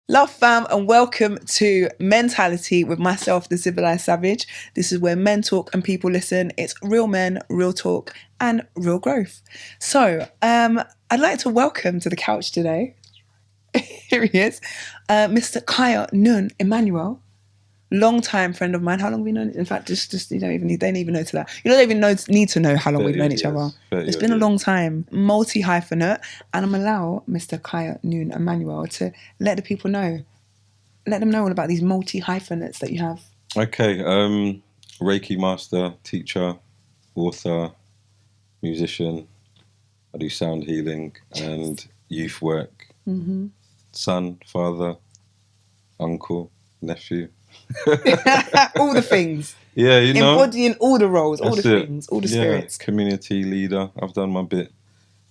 Love fam, and welcome to Mentality with myself, the Civilized Savage. This is where men talk and people listen. It's real men, real talk, and real growth. So, I'd like to welcome to the couch today. Here he is, Mr. Kaya Nuun Emmanuel, long-time friend of mine. How long have we known? In fact, just you don't even need. They don't even know to that. You don't even need to know how long we've known each other. It's been a long time. Multi-hyphenate, and I'm allow Mr. Kaya Nuun Emmanuel to let the people know. Let them know all about these multi-hyphenates that you have. Okay, Reiki master, teacher, author, musician. I do sound healing and youth work. Mm-hmm. Son, father, uncle, nephew. All the things. Yeah, you know. Embodying all the roles, all the things, all the spirits. Community leader. I've done my bit,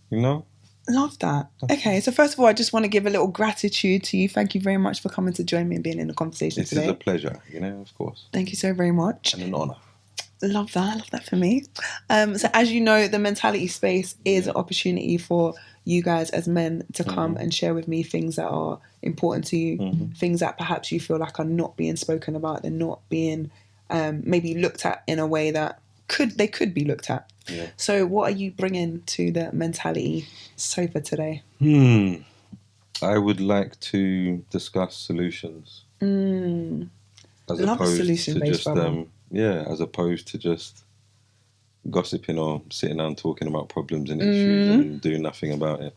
you know. Love that. Okay, so first of all, I just want to give a little gratitude to you. Thank you very much for coming to join me and being in the conversation today. This is a pleasure, you know, of course. Thank you so very much. And an honour. Love that for me. So as you know, the mentality space is an opportunity for you guys as men to come and share with me things that are important to you, things that perhaps you feel like are not being spoken about, they're not being maybe looked at in a way that they could be looked at. Yeah. So what are you bringing to the mentality sofa today? I would like to discuss solutions. As Love opposed solution to based, as opposed to just gossiping or sitting down talking about problems and issues and doing nothing about it.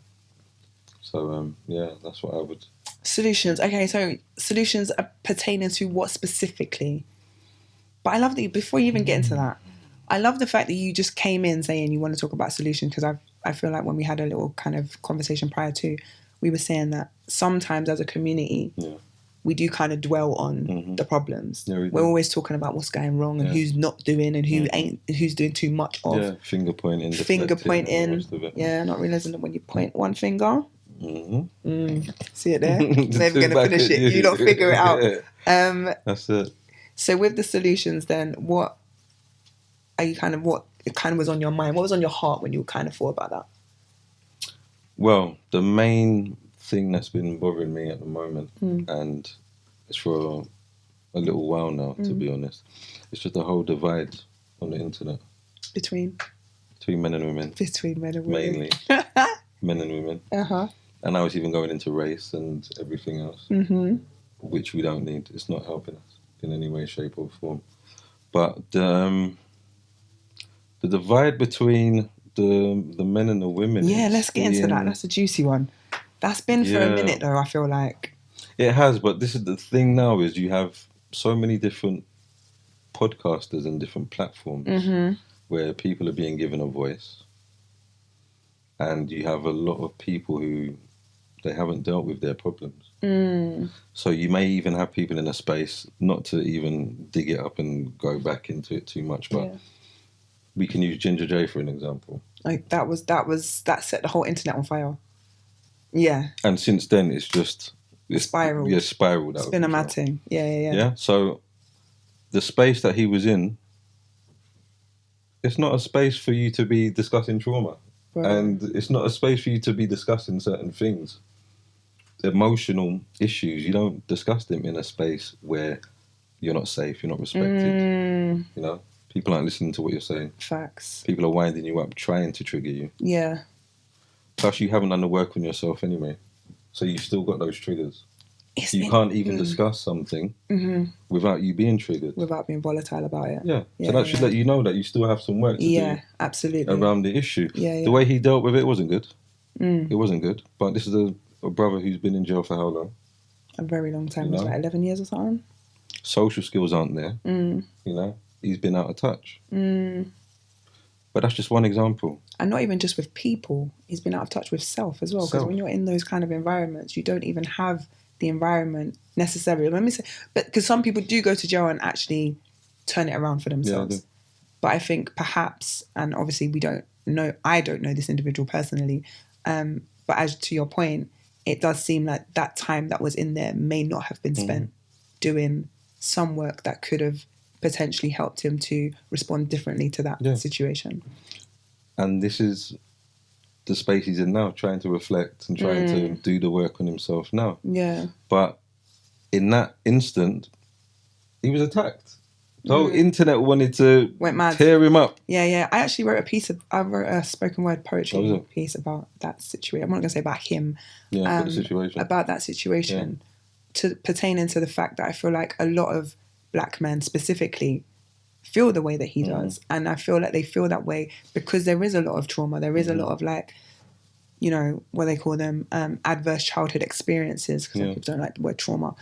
So that's what I would. Solutions. Okay, so solutions are pertaining to what specifically? But I love that before you even get into that, I love the fact that you just came in saying you want to talk about solutions, because I feel like when we had a little kind of conversation prior to, we were saying that sometimes as a community, we do kind of dwell on the problems. Yeah, we're always talking about what's going wrong and who's not doing and who's doing too much of. Yeah, finger pointing. Yeah, not realising that when you point one finger, see it there? Never going to finish it. You don't figure it out. That's it. So with the solutions then, what was on your mind? What was on your heart when you kind of thought about that? Well, the main thing that's been bothering me at the moment, and it's for a little while now, to be honest, it's just the whole divide on the internet. Between men and women. Between men and women. Mainly. Men and women. And now it's even going into race and everything else, which we don't need. It's not helping us in any way, shape or form. But the divide between the men and the women. Yeah, let's get into that. That's a juicy one. That's been for a minute though, I feel like. It has, but this is the thing now, is you have so many different podcasters and different platforms where people are being given a voice. And you have a lot of people who they haven't dealt with their problems. So you may even have people in a space, not to even dig it up and go back into it too much, but we can use Ginger J for an example. Like that set the whole internet on fire. Yeah. And since then it's spiraled. Yeah, spiraled out. It's been a mad thing. Yeah. Yeah. So the space that he was in, it's not a space for you to be discussing trauma. Right. And it's not a space for you to be discussing certain things. Emotional issues, you don't discuss them in a space where you're not safe, you're not respected. You know, people aren't listening to what you're saying. Facts. People are winding you up, trying to trigger you. Yeah. Plus, you haven't done the work on yourself anyway, so you've still got those triggers. You can't even discuss something without you being triggered. Without being volatile about it. Yeah. So that should let you know that you still have some work to do. Yeah, absolutely. Around the issue. Yeah. The way he dealt with it wasn't good. It wasn't good. But this is a brother who's been in jail for how long? A very long time. Like 11 years or something. Social skills aren't there. You know, he's been out of touch. But that's just one example. And not even just with people. He's been out of touch with self as well. Because when you're in those kind of environments, you don't even have the environment necessarily. Let me say, but because some people do go to jail and actually turn it around for themselves. Yeah, but I think perhaps, and obviously I don't know this individual personally, but as to your point, it does seem like that time that was in there may not have been spent doing some work that could have potentially helped him to respond differently to that situation. And this is the space he's in now, trying to reflect and trying to do the work on himself now. Yeah. But in that instant, he was attacked. The whole internet wanted to Went mad. tear him up. Yeah. I actually wrote a spoken word poetry Oh, piece about that situation. I'm not going to say about him. Yeah, for the situation. About that situation, pertaining to the fact that I feel like a lot of black men specifically feel the way that he does, and I feel like they feel that way because there is a lot of trauma. There is a lot of like, you know, what they call them, adverse childhood experiences, because some people don't like the word trauma.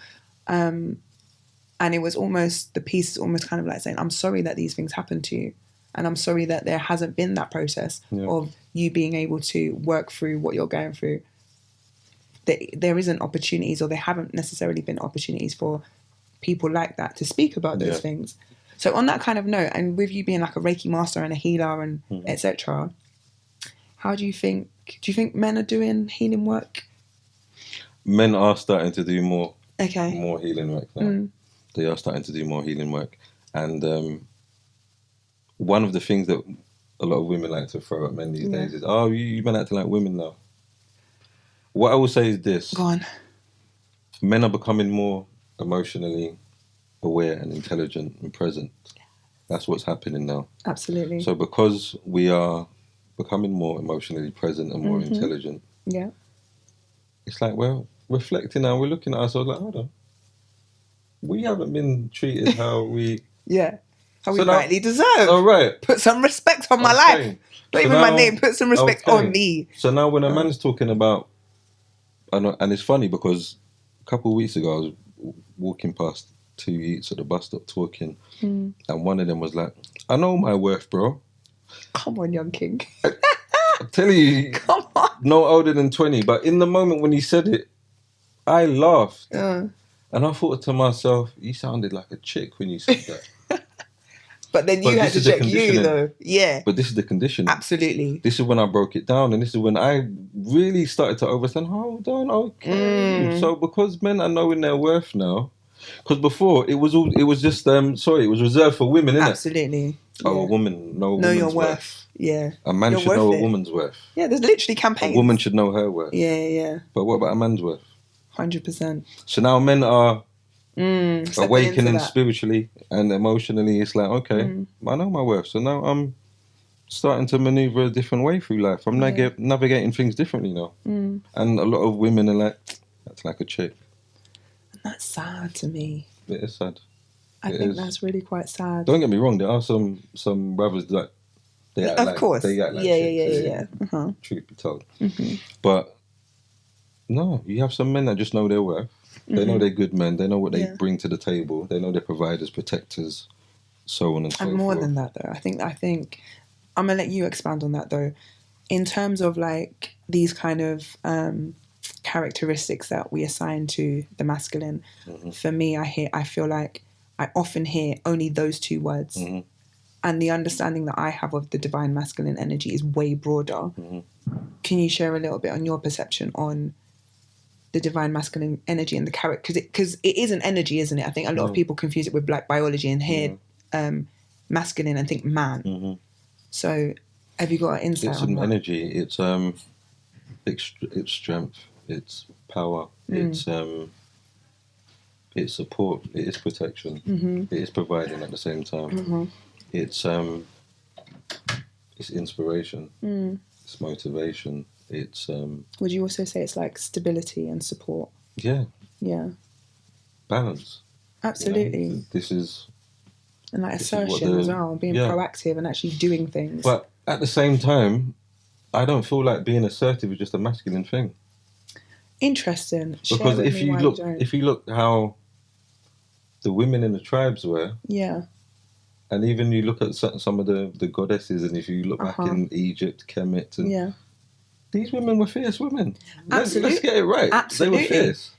And it was almost, the piece is almost kind of like saying, I'm sorry that these things happened to you. And I'm sorry that there hasn't been that process of you being able to work through what you're going through. There isn't opportunities, or there haven't necessarily been opportunities for people like that to speak about those things. So on that kind of note, and with you being like a Reiki master and a healer and etc., how do you think men are doing healing work? Men are starting to do more healing work now. They are starting to do more healing work. And one of the things that a lot of women like to throw at men these days is, oh, you men acting like women now. What I will say is this. Go on. Men are becoming more emotionally aware and intelligent and present. That's what's happening now. Absolutely. So because we are becoming more emotionally present and more intelligent, it's like we're reflecting now, we're looking at ourselves like, hold on. We haven't been treated how we... How we rightly deserve. Oh, right. Put some respect on my life. Not even my name. Put some respect on me. So now when a man's talking about... And it's funny because a couple of weeks ago I was walking past two youths at the bus stop talking, and one of them was like, I know my worth, bro. Come on, young king. I'm telling you, come on. No older than 20. But in the moment when he said it, I laughed. And I thought to myself, you sounded like a chick when you said that. But then you had to check you, though. Yeah. But this is the conditioning. Absolutely. This is when I broke it down, and this is when I really started to understand, hold on, okay. So because men are knowing their worth now, because before it was just it was reserved for women, innit? Absolutely. Oh, a woman, know your worth. Yeah. A man should know a woman's worth. Yeah, there's literally campaigns. A woman should know her worth. Yeah. But what about a man's worth? 100%. So now men are awakening spiritually and emotionally. It's like, okay, I know my worth. So now I'm starting to maneuver a different way through life. I'm navigating things differently now. And a lot of women are like, that's like a chick. And that's sad to me. It is sad. I think that's really quite sad. Don't get me wrong. There are some brothers that they act like chicks. Yeah. Truth be told. But no, you have some men that just know their worth. They know they're good men. They know what they bring to the table. They know they're providers, protectors, so on and so forth. And more than that, though, I think I'm gonna let you expand on that, though. In terms of like these kind of characteristics that we assign to the masculine, for me, I feel like I often hear only those two words, and the understanding that I have of the divine masculine energy is way broader. Can you share a little bit on your perception on the divine masculine energy and the character? Because it is an energy, isn't it? I think a lot of people confuse it with black biology and hear masculine and think man. So have you got an insight on that? It's an energy. It's strength. It's power. It's support. It is protection. It is providing at the same time. It's inspiration. It's motivation. It's would you also say it's like stability and support? Yeah. Balance. Absolutely. You know, this is... And like assertion as well, being proactive and actually doing things. But at the same time, I don't feel like being assertive is just a masculine thing. Interesting. Because if you look how the women in the tribes were, and even you look at some of the goddesses, and if you look back in Egypt, Kemet, and these women were fierce women. Absolutely. Let's get it right. Absolutely. They were fierce.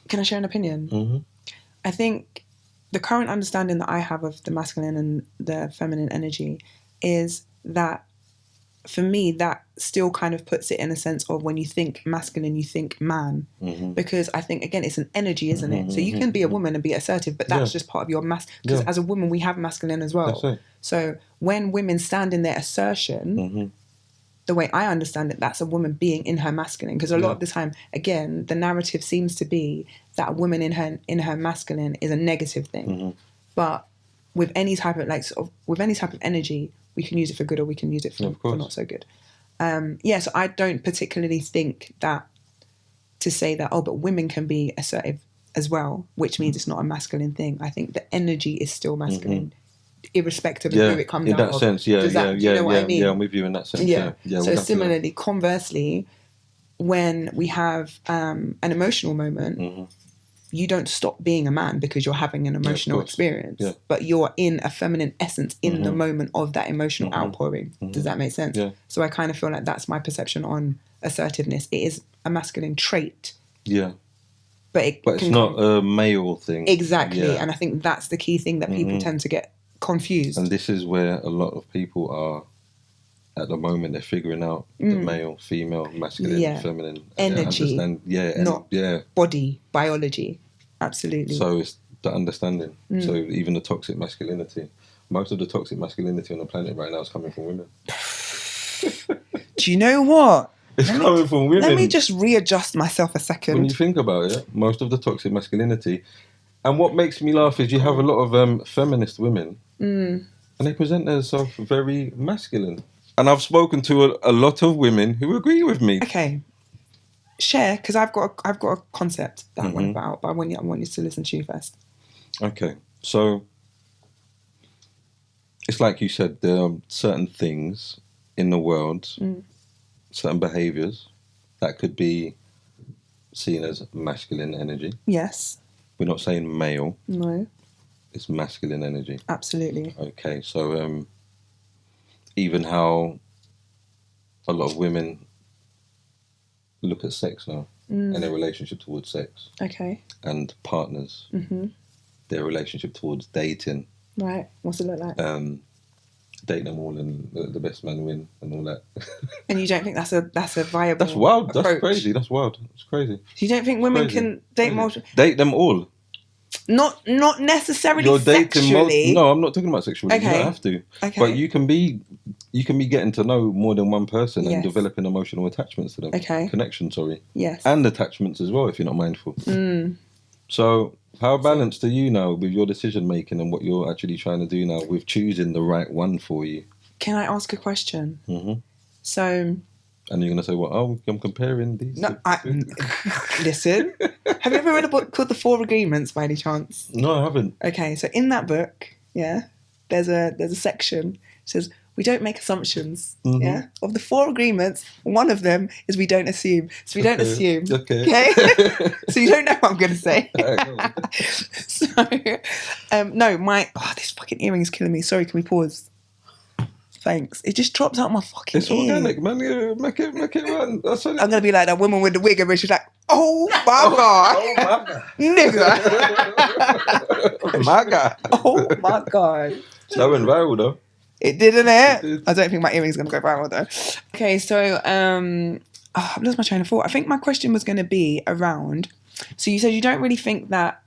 Can I share an opinion? I think the current understanding that I have of the masculine and the feminine energy is that, for me, that still kind of puts it in a sense of when you think masculine, you think man. Because I think, again, it's an energy, isn't it? So you can be a woman and be assertive, but that's just part of your because as a woman, we have masculine as well. That's it. So when women stand in their assertion, the way I understand it, that's a woman being in her masculine. Because a lot of the time, again, the narrative seems to be that a woman in her masculine is a negative thing. But with any type of with any type of energy, we can use it for good or we can use it for not so good. So I don't particularly think that to say that, but women can be assertive as well, which means it's not a masculine thing. I think the energy is still masculine, irrespective of who it comes out of. In that sense, do you know what I mean? Yeah, I'm with you in that sense. Yeah. So similarly, conversely, when we have an emotional moment, you don't stop being a man because you're having an emotional experience, but you're in a feminine essence in the moment of that emotional outpouring. Does that make sense? Yeah. So I kind of feel like that's my perception on assertiveness. It is a masculine trait. Yeah. But it's not a male thing. Exactly. Yeah. And I think that's the key thing that people tend to get confused. And this is where a lot of people are at the moment. They're figuring out the male, female, masculine, feminine. Energy. Not body, biology. Absolutely. So it's the understanding. So even the toxic masculinity. Most of the toxic masculinity on the planet right now is coming from women. Do you know what? It's coming from women. Let me just readjust myself a second. When you think about it, most of the toxic masculinity. And what makes me laugh is you have a lot of feminist women and they present themselves very masculine. And I've spoken to a lot of women who agree with me. Okay. Share, because I've got a concept that I want about, but I want you to listen to you first. Okay. So it's like you said, there are certain things in the world, certain behaviours that could be seen as masculine energy. Yes. We're not saying male. No. It's masculine energy. Absolutely. Okay, so even how a lot of women look at sex now and their relationship towards sex. Okay. And partners. Their relationship towards dating. Right. What's it look like? Date them all and the best man win and all that. And you don't think that's a viable That's wild. approach? That's crazy. That's wild. It's crazy. You don't think women can date multiple? Date them all. Not necessarily sexually. No, I'm not talking about sexually. Okay. You don't have to. Okay. But you can be getting to know more than one person and developing emotional attachments to them. Okay. Connection, sorry. Yes. And attachments as well, if you're not mindful. So how balanced are you now with your decision making and what you're actually trying to do now with choosing the right one for you? Can I ask a question? So... And you're going to say, well, I'm comparing these. No, listen. Have you ever read a book called The Four Agreements by any chance? No, I haven't. Okay, so in that book, there's a section that says we don't make assumptions. Of the four agreements, one of them is we don't assume. So we don't assume. Okay. So you don't know what I'm going to say. So, no, this fucking earring is killing me. Sorry, can we pause? Thanks. It just dropped out my fucking It's ear. organic, man. Yeah, make it run. That's what I'm going to be like that woman with the wig and she's like, oh my God. Oh my God. Nigga. My God. Oh my God. That went viral though. It didn't it? It did. I don't think my earring's going to go viral though. Okay, so I've lost my train of thought. I think my question was going to be around, so you said you don't really think that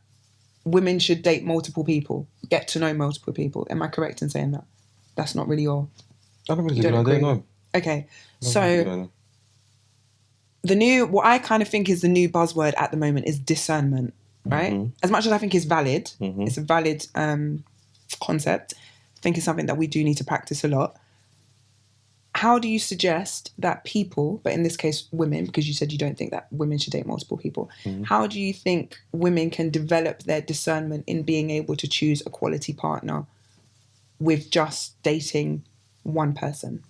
women should date multiple people, get to know multiple people. Am I correct in saying that? That's not really your... I don't really think I don't know. Okay, so what I kind of think is the new buzzword at the moment is discernment, right? As much as I think it's valid, it's a valid concept. I think it's something that we do need to practice a lot. How do you suggest that people, but in this case women, because you said you don't think that women should date multiple people, how do you think women can develop their discernment in being able to choose a quality partner with just dating one person?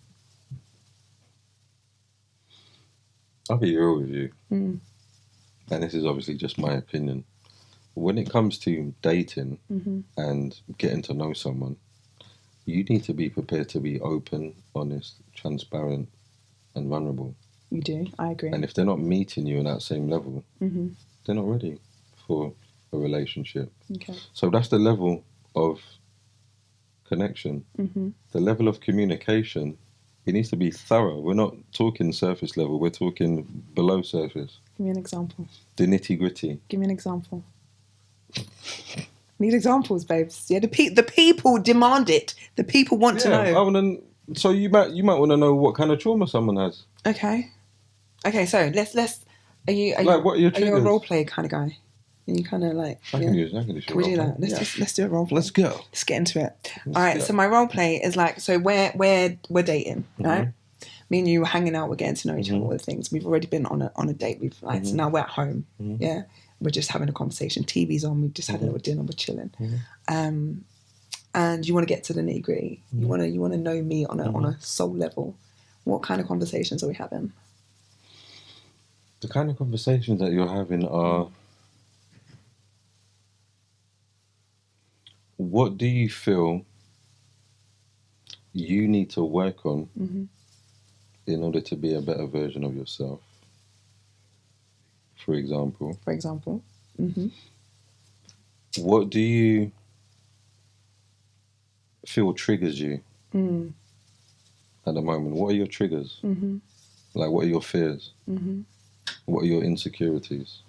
I'll be real with you. And this is obviously just my opinion. When it comes to dating and getting to know someone, you need to be prepared to be open, honest, transparent, and vulnerable. You do, I agree. And if they're not meeting you on that same level, they're not ready for a relationship. Okay. So that's the level of connection. The level of communication, it needs to be thorough. We're not talking surface level, we're talking below surface. Give me an example. The nitty gritty. Give me an example. Need examples, babes. Yeah, the people demand it. The people want to know. Other than So you might want to know what kind of trauma someone has. Okay. So let's. Are you Like, what are your Are you a triggers? role play kind of guy? Are you kind of like? I can do Can we do that? Yeah. Let's do a role play. Let's go. Let's get into it. Let's All right. go. So my role play is like, so we're dating, right? Me and you were hanging out. We're getting to know each other. All the things. We've already been on a date. We've like so now we're at home. Yeah. We're just having a conversation. TV's on. We've just had a little dinner. We're chilling. And you want to get to the nitty gritty. You want to know me on a soul level. What kind of conversations are we having? The kind of conversations that you're having are, what do you feel you need to work on in order to be a better version of yourself? For example. What do you feel triggers you at the moment? What are your triggers? Like, what are your fears? What are your insecurities?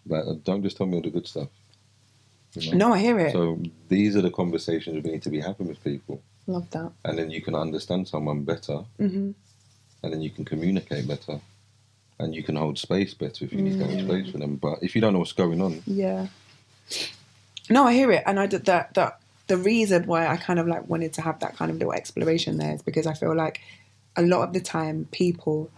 Like, don't just tell me all the good stuff. You know? No, I hear it. So these are the conversations we need to be having with people. Love that. And then you can understand someone better. And then you can communicate better. And you can hold space better if you need to hold space for them. But if you don't know what's going on... Yeah. No, I hear it. And I did that the reason why I kind of like wanted to have that kind of little exploration there is because I feel like a lot of the time people...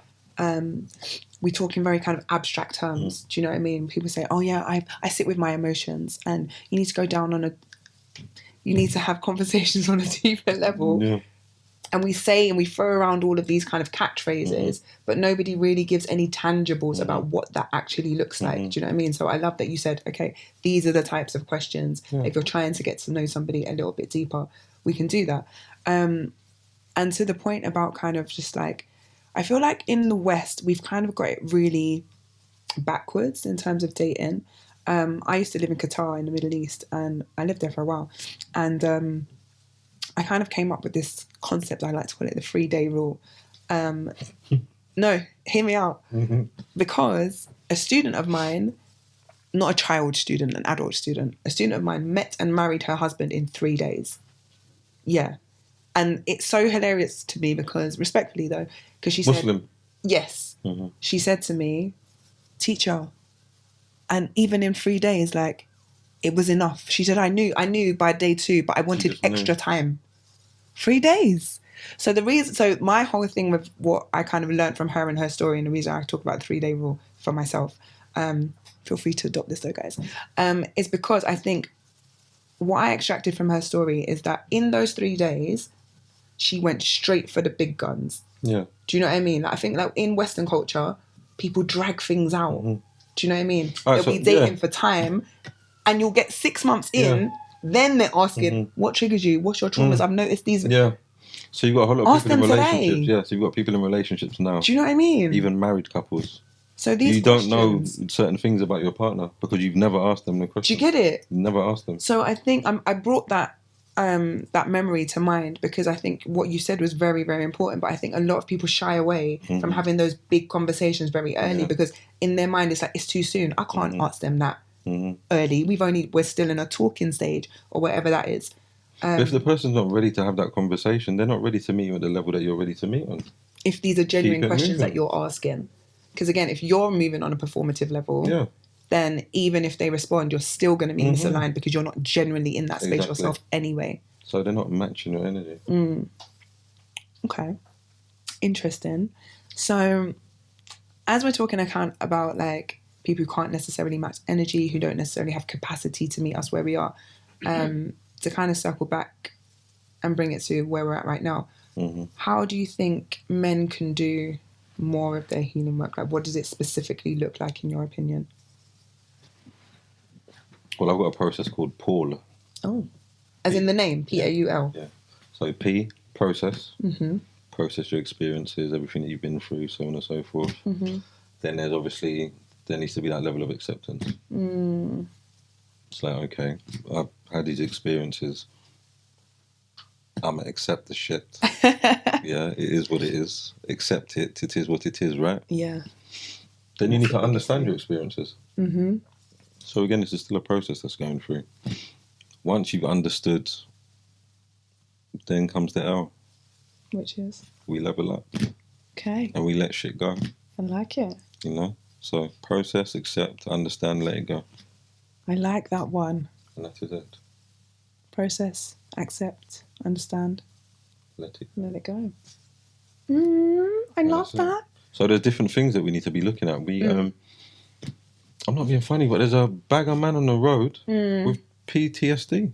we talk in very kind of abstract terms. Do you know what I mean? People say, oh yeah, I sit with my emotions, and you need to go down on you need to have conversations on a deeper level. Yeah. And we say and we throw around all of these kind of catchphrases, but nobody really gives any tangibles about what that actually looks like. Do you know what I mean? So I love that you said, okay, these are the types of questions. If you're trying to get to know somebody a little bit deeper, we can do that. And to the point about kind of just like, I feel like in the West, we've kind of got it really backwards in terms of dating. I used to live in Qatar in the Middle East, and I lived there for a while. And I kind of came up with this concept, I like to call it the 3-day rule. No, hear me out. Because a student of mine, not a child student, an adult student, a student of mine met and married her husband in 3 days. Yeah. And it's so hilarious to me because, respectfully though, because she said... Muslim? Yes. She said to me, teacher, and even in 3 days, like, it was enough. She said, I knew by day 2, but I wanted extra time. 3 days. So my whole thing with what I kind of learned from her and her story, and the reason I talk about the 3-day rule for myself, feel free to adopt this though, guys, is because I think what I extracted from her story is that in those 3 days, she went straight for the big guns. Yeah. Do you know what I mean? Like, I think like in Western culture, people drag things out. Do you know what I mean? They'll be dating for time, and you'll get 6 months in, then they're asking, what triggers you? What's your traumas? I've noticed these. Yeah. So you've got a whole lot of people in relationships. Today. Yeah, so you've got people in relationships now. Do you know what I mean? Even married couples. So these you questions, don't know certain things about your partner because you've never asked them the question. Do you get it? You never asked them. So I think I brought that memory to mind because I think what you said was very, very important. But I think a lot of people shy away from having those big conversations very early because in their mind it's like, it's too soon. I can't ask them that early. We're still in a talking stage or whatever that is. But if the person's not ready to have that conversation, they're not ready to meet you at the level that you're ready to meet on. If these are genuine questions that you're asking. Because again, if you're moving on a performative level, then even if they respond, you're still going to be misaligned because you're not genuinely in that space yourself anyway. So they're not matching your energy. Okay. Interesting. So as we're talking about like people who can't necessarily match energy, who don't necessarily have capacity to meet us where we are, to kind of circle back and bring it to where we're at right now, how do you think men can do more of their healing work? Like, what does it specifically look like in your opinion? Well, I've got a process called Paul. Oh, as in the name, Paul. Yeah. So P, process. Process your experiences, everything that you've been through, so on and so forth. Then there needs to be that level of acceptance. It's like, okay, I've had these experiences. I'm going to accept the shit. Yeah, it is what it is. Accept it. It is what it is, right? Yeah. Then you need to understand your experiences. So again, this is still a process that's going through. Once you've understood then comes the L. Which is? We level up. Okay. And we let shit go. I like it. You know? So process, accept, understand, let it go. I like that one. And that is it. Process, accept, understand, Let it go. I love that. So there's different things that we need to be looking at. I'm not being funny, but there's a bag of man on the road with PTSD.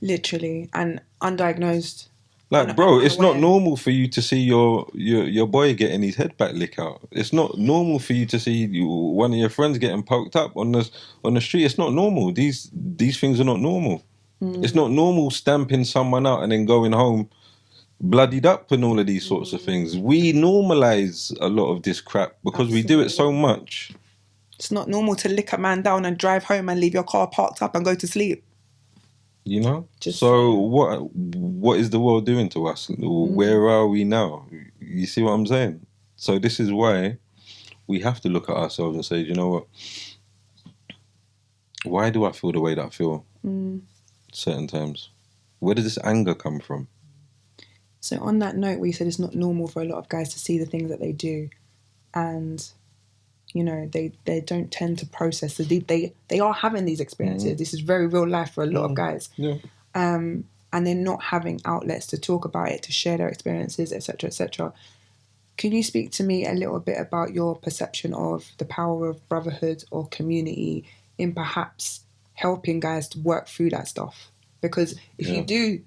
Literally, and undiagnosed. Like, bro, it's not normal for you to see your boy getting his head back licked out. It's not normal for you to see one of your friends getting poked up on the street. It's not normal. These things are not normal. It's not normal stamping someone out and then going home bloodied up and all of these sorts of things. We normalize a lot of this crap because we do it so much. It's not normal to lick a man down and drive home and leave your car parked up and go to sleep. You know? What is the world doing to us? Where are we now? You see what I'm saying? So this is why we have to look at ourselves and say, you know what? Why do I feel the way that I feel certain times? Where does this anger come from? So on that note, we said it's not normal for a lot of guys to see the things that they do, and you know they don't tend to process. So they are having these experiences. This is very real life for a lot of guys. Yeah. And they're not having outlets to talk about it, to share their experiences, etc., etc. Can you speak to me a little bit about your perception of the power of brotherhood or community in perhaps helping guys to work through that stuff? Because if you do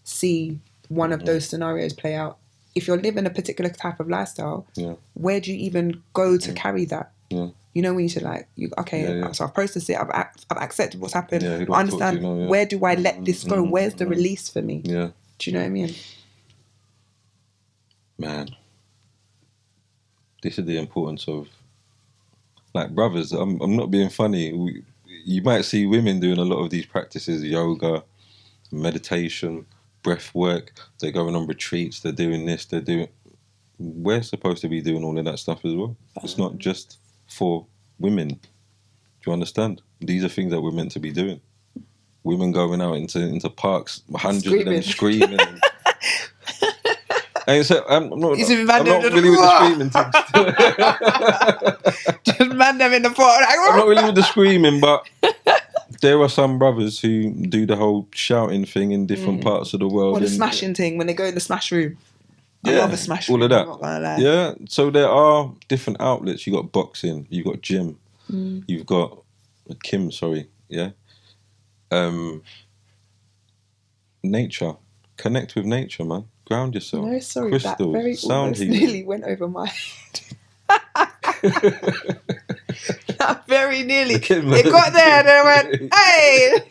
see one of those scenarios play out, if you're living a particular type of lifestyle, where do you even go to carry that? You know, when you say like, so I've processed it, I've accepted what's happened, I understand, where do I let this go? Where's the release for me? Yeah. Do you know what I mean? Man, this is the importance of, like, brothers, I'm not being funny. You might see women doing a lot of these practices, yoga, meditation, breath work. They're going on retreats, they're doing this, we're supposed to be doing all of that stuff as well. It's not just for women. Do you understand? These are things that we're meant to be doing. Women going out into parks, hundreds of them screaming. And so I'm not really with the screaming things. Just man them in the pot. I'm not really with the screaming, but there are some brothers who do the whole shouting thing in different parts of the world. Or the smashing thing when they go in the smash room. I love a smash room. All of that. I'm not gonna lie. Yeah. So there are different outlets. You got boxing. You got gym. You've got Kim. Sorry. Yeah. Nature. Connect with nature, man. Ground yourself. No, sorry. Crystals. That very Sound healing. nearly went over my head. That very nearly. It got there and I went, hey!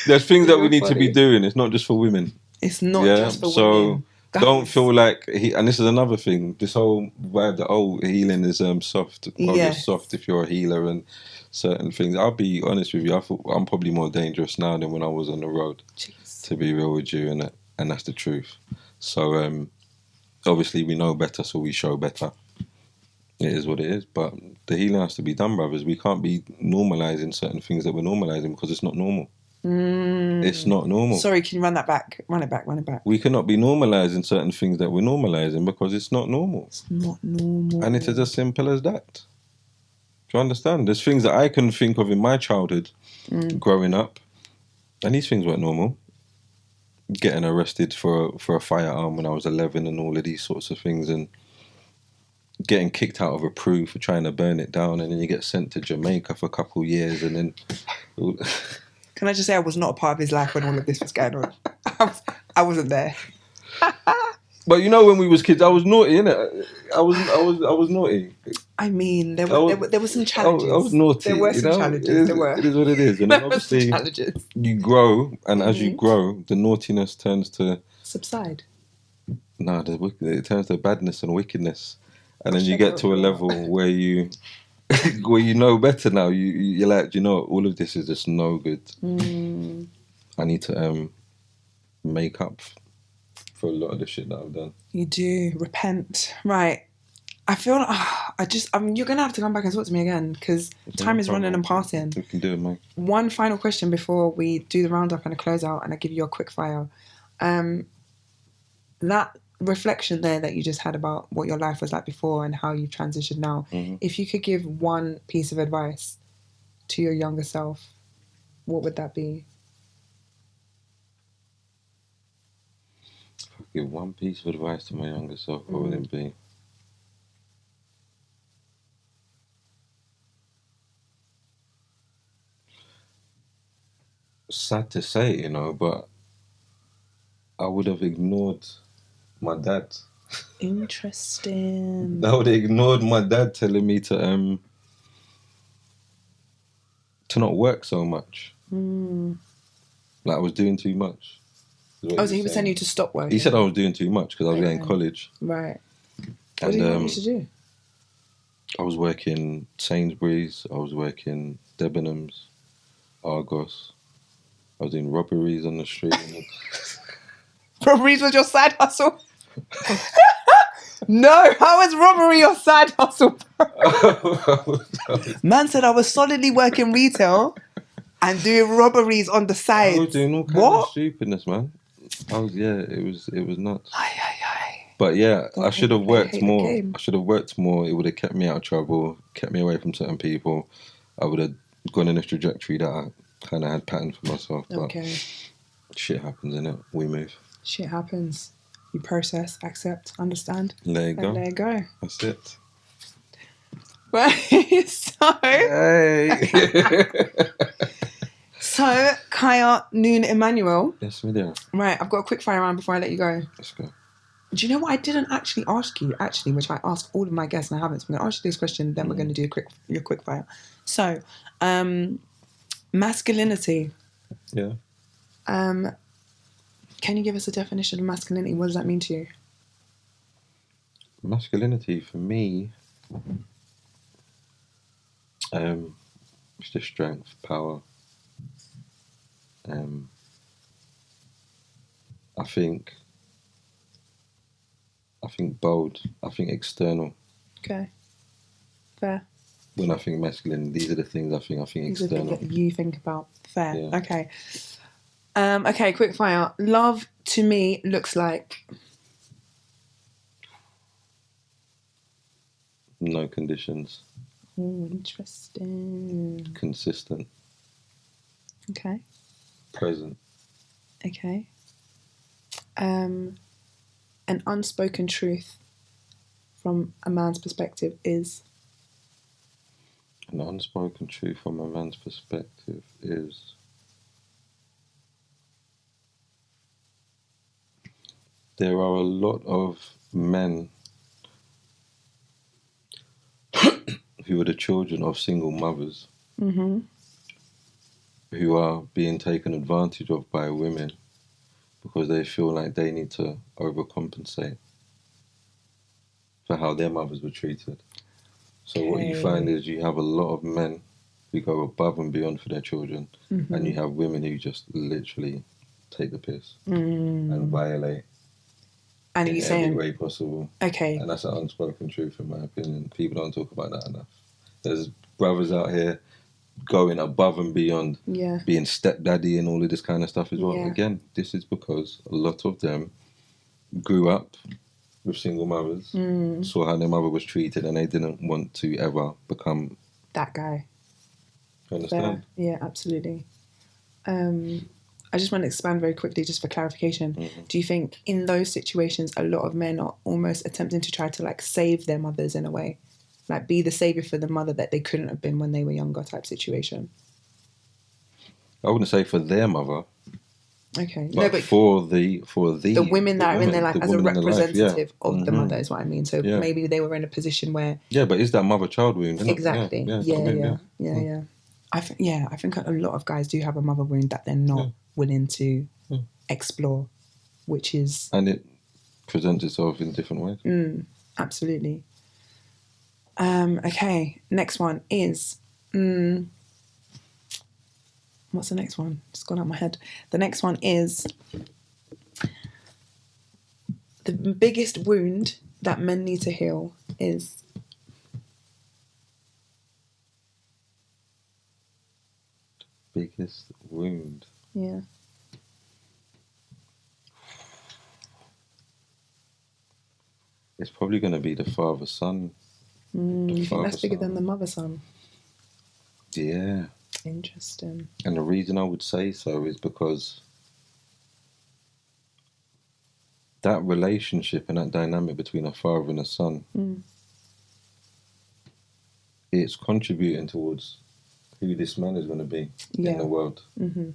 There's things that we need to be doing. It's not just for women. It's not just for women. So don't feel like, and this is another thing, this whole vibe that, healing is soft. You're soft if you're a healer and certain things. I'll be honest with you, I'm probably more dangerous now than when I was on the road. Jeez. To be real with you, and that's the truth. So obviously we know better, so we show better. It is what it is, but the healing has to be done, brothers. We can't be normalising certain things that we're normalising because it's not normal. It's not normal. Sorry, can you run that back? Run it back. We cannot be normalising certain things that we're normalising because it's not normal. It's not normal. And it is as simple as that. Do you understand? There's things that I can think of in my childhood growing up, and these things weren't normal. Getting arrested for a firearm when I was 11 and all of these sorts of things, and getting kicked out of a crew for trying to burn it down, and then you get sent to Jamaica for a couple of years, and then... Can I just say I was not a part of his life when all of this was going on? I wasn't there. But you know, when we was kids, I was naughty, innit? I was naughty. I mean, there were some challenges. I was naughty. There were some challenges. It is what it is. And then obviously, you grow, and as you grow, the naughtiness turns to... Subside. No, it turns to badness and wickedness. And then you get to a level where you know better now. You're like, you know, all of this is just no good. I need to make up for a lot of the shit that I've done. You do. Repent. Right. I feel like you're gonna have to come back and talk to me again because time is running and passing. We can do it, mate. One final question before we do the roundup and a closeout, and I give you a quick fire. That reflection there that you just had about what your life was like before and how you've transitioned now. Mm-hmm. If you could give one piece of advice to your younger self, what would that be? If I could give one piece of advice to my younger self, what would it be? Sad to say, you know, but I would have ignored my dad. Interesting. I would have ignored my dad telling me to not work so much. Like I was doing too much. Oh, so he was telling you to stop working? He said I was doing too much because I was in college. Right. What did he want you to do? I was working Sainsbury's, I was working Debenhams, Argos. I was doing robberies on the street. Robberies was your side hustle? No, how is robbery your side hustle? Man said I was solidly working retail and doing robberies on the side. I was doing all kinds of stupidness, man. It was nuts. But yeah, I should have worked more. I should have worked more. It would have kept me out of trouble, kept me away from certain people. I would have gone in this trajectory that I kind of had patterned for myself. But shit happens, innit? We move. Shit happens. You process, accept, understand. There you go. There you go. That's it. Right. So, Kaya Nuun Emmanuel. Yes, we do. Right, I've got a quick fire round before I let you go. Let's go. Do you know what I didn't actually ask you, which I ask all of my guests and I haven't? So I'm going to ask you this question, then we're going to do your quick fire. So, masculinity. Yeah. Can you give us a definition of masculinity? What does that mean to you? Masculinity, for me, it's just strength, power. I think bold. I think external. Okay. Fair. When I think masculine, these are the things I think These external. are the things that you think about. Fair. Yeah. Okay. Okay, quick fire. Love to me looks like... No conditions. Oh, interesting. Consistent. Okay. Present. Okay. An unspoken truth from a man's perspective is... An unspoken truth from a man's perspective is... There are a lot of men who are the children of single mothers who are being taken advantage of by women because they feel like they need to overcompensate for how their mothers were treated. So what you find is you have a lot of men who go above and beyond for their children, and you have women who just literally take the piss and violate and in every way possible. Okay. And that's an unspoken truth, in my opinion. People don't talk about that enough. There's brothers out here going above and beyond, being stepdaddy and all of this kind of stuff as well. Again, this is because a lot of them grew up with single mothers, saw how their mother was treated, and they didn't want to ever become that guy. You understand? Yeah, absolutely. I just want to expand very quickly just for clarification. Do you think in those situations a lot of men are almost attempting to try to like save their mothers in a way? Like be the saviour for the mother that they couldn't have been when they were younger type situation? I wouldn't say for their mother. Okay. But for the women that are in their life as a representative of the mother is what I mean. So maybe they were in a position where... Yeah, but is that mother-child wound? Exactly. Yeah. I think a lot of guys do have a mother wound that they're not willing to explore, which is... And it presents itself in different ways. Absolutely. Okay, next one is... what's the next one? It's gone out my head. The next one is... The biggest wound that men need to heal is biggest wound. yeah. It's probably going to be the father-son. You think that's bigger than father-son. the mother-son? Yeah. Interesting. And the reason I would say so is because that relationship and that dynamic between a father and a son, it's contributing towards who this man is going to be in the world. Mm-hmm.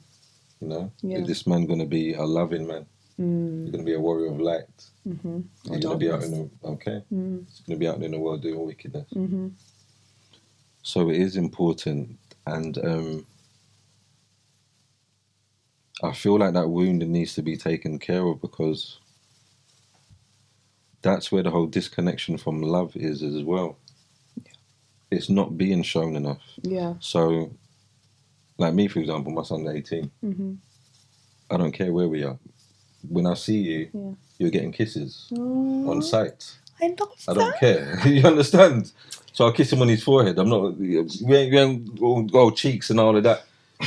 You know, Yeah. is this man going to be a loving man? He's going to be a warrior of light. Mm-hmm. He's going to be out in the He's going to be out in the world doing wickedness. Mm-hmm. So it is important, and I feel like that wound needs to be taken care of, because that's where the whole disconnection from love is as well. Yeah. It's not being shown enough. Yeah. So, like me, for example, my son's 18. Mm-hmm. I don't care where we are. When I see you, you're getting kisses on sight. I love that. I don't care. You understand? So I'll kiss him on his forehead. I'm not, we ain't all cheeks and all of that. You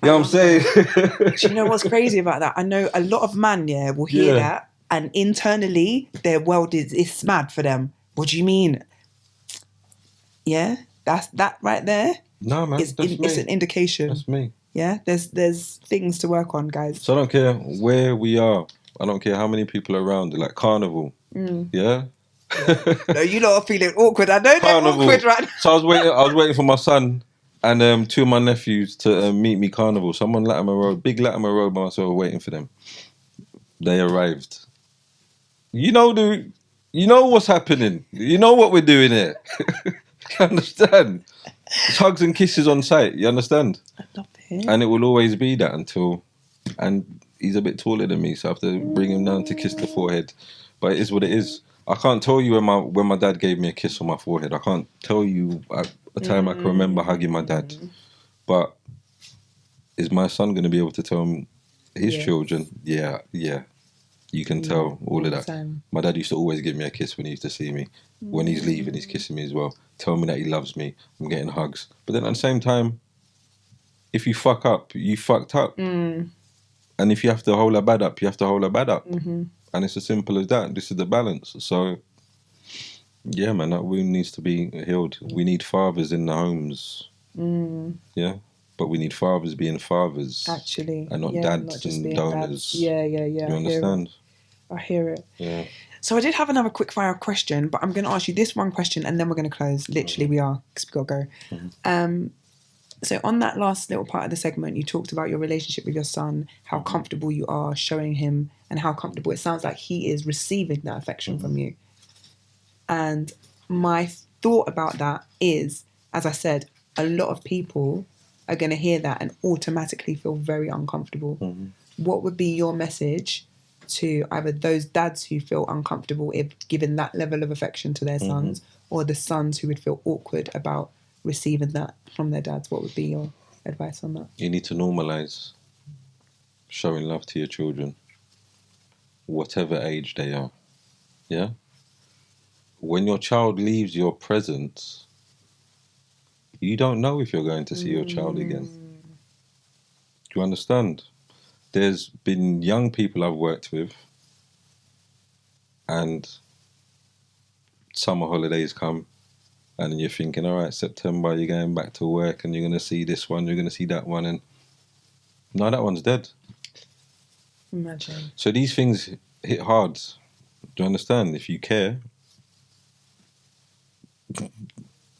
know what I'm saying? Do you know what's crazy about that? I know a lot of men, will hear that, and internally their world is mad for them. What do you mean? Yeah, that's that right there. No, man, It's me. It's an indication. That's me. Yeah, there's things to work on, guys. So I don't care where we are. I don't care how many people are around. Like carnival. Yeah. No, you lot are feeling awkward. I know they're Carnival. awkward right now. So I was waiting for my son and two of my nephews to meet me carnival. So I'm on Latimer Road, big Latimer Road by myself, waiting for them. They arrived. You know what's happening. You know what we're doing here. You understand? It's hugs and kisses on sight. You understand? I love it. And it will always be that until, and he's a bit taller than me, so I have to bring him down to kiss the forehead. But it is what it is. I can't tell you when my dad gave me a kiss on my forehead. I can't tell you a time I can remember hugging my dad. But is my son going to be able to tell his children? Yeah. You can tell all of that. Time. My dad used to always give me a kiss when he used to see me. When he's leaving, he's kissing me as well. Tell me that he loves me. I'm getting hugs. But then at the same time, if you fuck up, you fucked up. And if you have to hold a bad up, you have to hold a bad up. And it's as simple as that. This is the balance. So, yeah, man, that wound needs to be healed. We need fathers in the homes. Yeah. But we need fathers being fathers. Actually. And not dads and donors. Dads. Yeah. You understand? I hear it. Yeah. So I did have another quick fire question, but I'm going to ask you this one question and then we're going to close. Literally, we are, because we've got to go. So on that last little part of the segment, you talked about your relationship with your son, how comfortable you are showing him, and how comfortable it sounds like he is receiving that affection from you. And my thought about that is, as I said, a lot of people are going to hear that and automatically feel very uncomfortable. What would be your message to either those dads who feel uncomfortable if giving that level of affection to their sons, or the sons who would feel awkward about receiving that from their dads? What would be your advice on that? You need to normalise showing love to your children, whatever age they are. Yeah? When your child leaves your presence, you don't know if you're going to see your child again. Do you understand? There's been young people I've worked with, and summer holidays come, and you're thinking, all right, September, you're going back to work and you're going to see this one, you're going to see that one, and no, that one's dead. Imagine. So these things hit hard. Do you understand? If you care,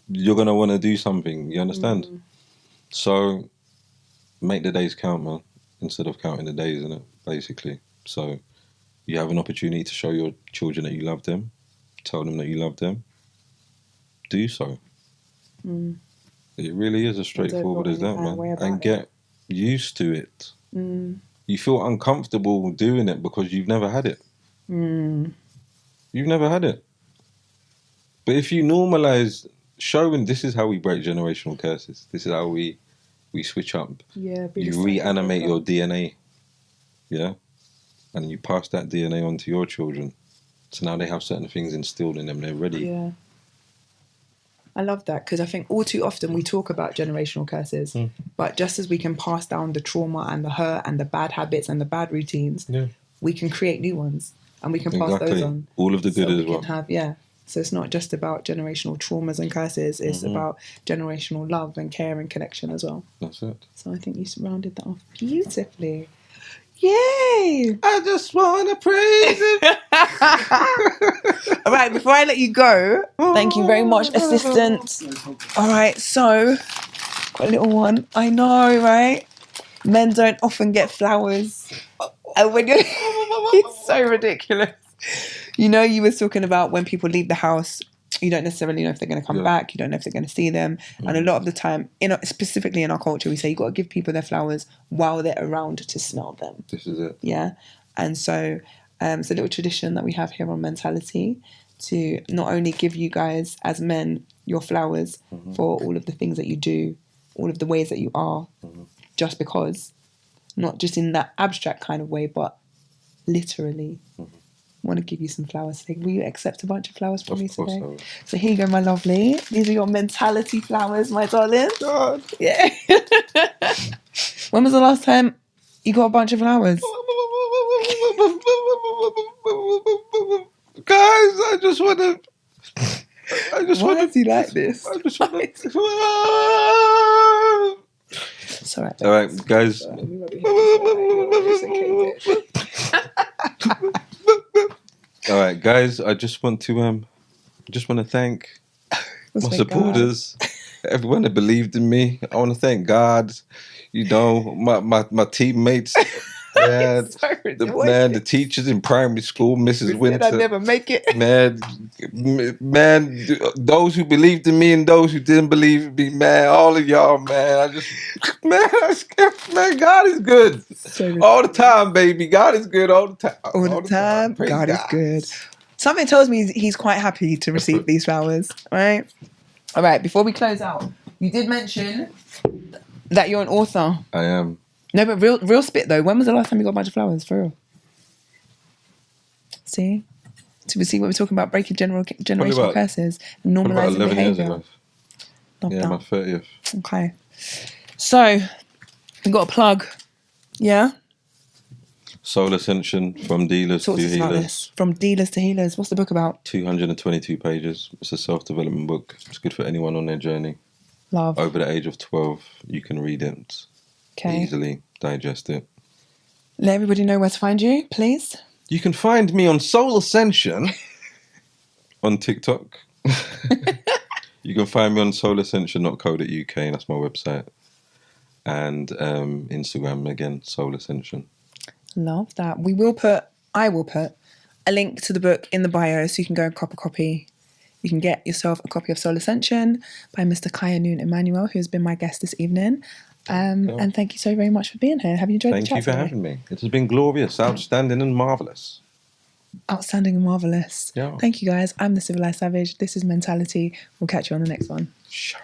you're going to want to do something. You understand? So make the days count, man, instead of counting the days, innit? Basically. So you have an opportunity to show your children that you love them, tell them that you love them. Do so. It really is as straightforward as that, man. And get used to it. You feel uncomfortable doing it because you've never had it. You've never had it. But if you normalise showing, this is how we break generational curses. This is how we switch up. Yeah, you reanimate your DNA. Yeah? And you pass that DNA on to your children. So now they have certain things instilled in them. They're ready. Yeah. I love that, because I think all too often we talk about generational curses, but just as we can pass down the trauma and the hurt and the bad habits and the bad routines, we can create new ones and we can pass those on. All of the good so as we well. can have, so it's not just about generational traumas and curses, it's about generational love and care and connection as well. That's it. So I think you rounded that off beautifully. Yay! I just want to praise it. All right, before I let you go, thank you very much, assistant. All right, so got a little one. I know, right? Men don't often get flowers. And when you're it's so ridiculous. You know, you were talking about when people leave the house, you don't necessarily know if they're going to come back. You don't know if they're going to see them. And a lot of the time, specifically in our culture, we say you got to give people their flowers while they're around to smell them. This is it. Yeah. And so it's a little tradition that we have here on Mentality to not only give you guys as men your flowers for all of the things that you do, all of the ways that you are, just because, not just in that abstract kind of way, but literally. Want to give you some flowers today. Will you accept a bunch of flowers from me today? I will. So here you go, my lovely. These are your Mentality flowers, my darling. God. Yeah. When was the last time you got a bunch of flowers? Guys, I just want to. Why is he like this? I just want to. It's all right. All right, guys. All right, guys. I just want to thank my supporters, everyone that believed in me. I want to thank God. You know, my teammates. Man, the teachers in primary school, Mrs. Winter. I'd never make it. Man, those who believed in me and those who didn't believe in me, man, all of y'all, man, man, God is good. All the time, baby. God is good all the time. All the time. God is good. Something tells me he's quite happy to receive these flowers, right? All right, before we close out, you did mention that you're an author. I am. No, but real spit though. When was the last time you got a bunch of flowers? For real. See? So we see what we're talking about, breaking generational curses and normalizing about 11 behaviour. years ago. Love Yeah, that. my 30th. Okay. So, we've got a plug. Yeah? Soul Ascension, From Dealers Talk to to us about Healers. this. From Dealers to Healers. What's the book about? 222 pages. It's a self-development book. It's good for anyone on their journey. Love. Over the age of 12, you can read it. Okay. Easily digest it. Let everybody know where to find you, please. You can find me on Soul Ascension on TikTok. You can find me on soulascension.co.uk, and that's my website. And Instagram, again, Soul Ascension. Love that. I will put a link to the book in the bio so you can go and cop a copy. You can get yourself a copy of Soul Ascension by Mr. Kaya Nuun Emmanuel, who has been my guest this evening. And thank you so very much for being here. Have you enjoyed the chat? Thank you for having me. It has been glorious, outstanding and marvellous. Outstanding and marvellous. Yeah. Thank you guys. I'm the Civilized Savage. This is Mentality. We'll catch you on the next one. Sure.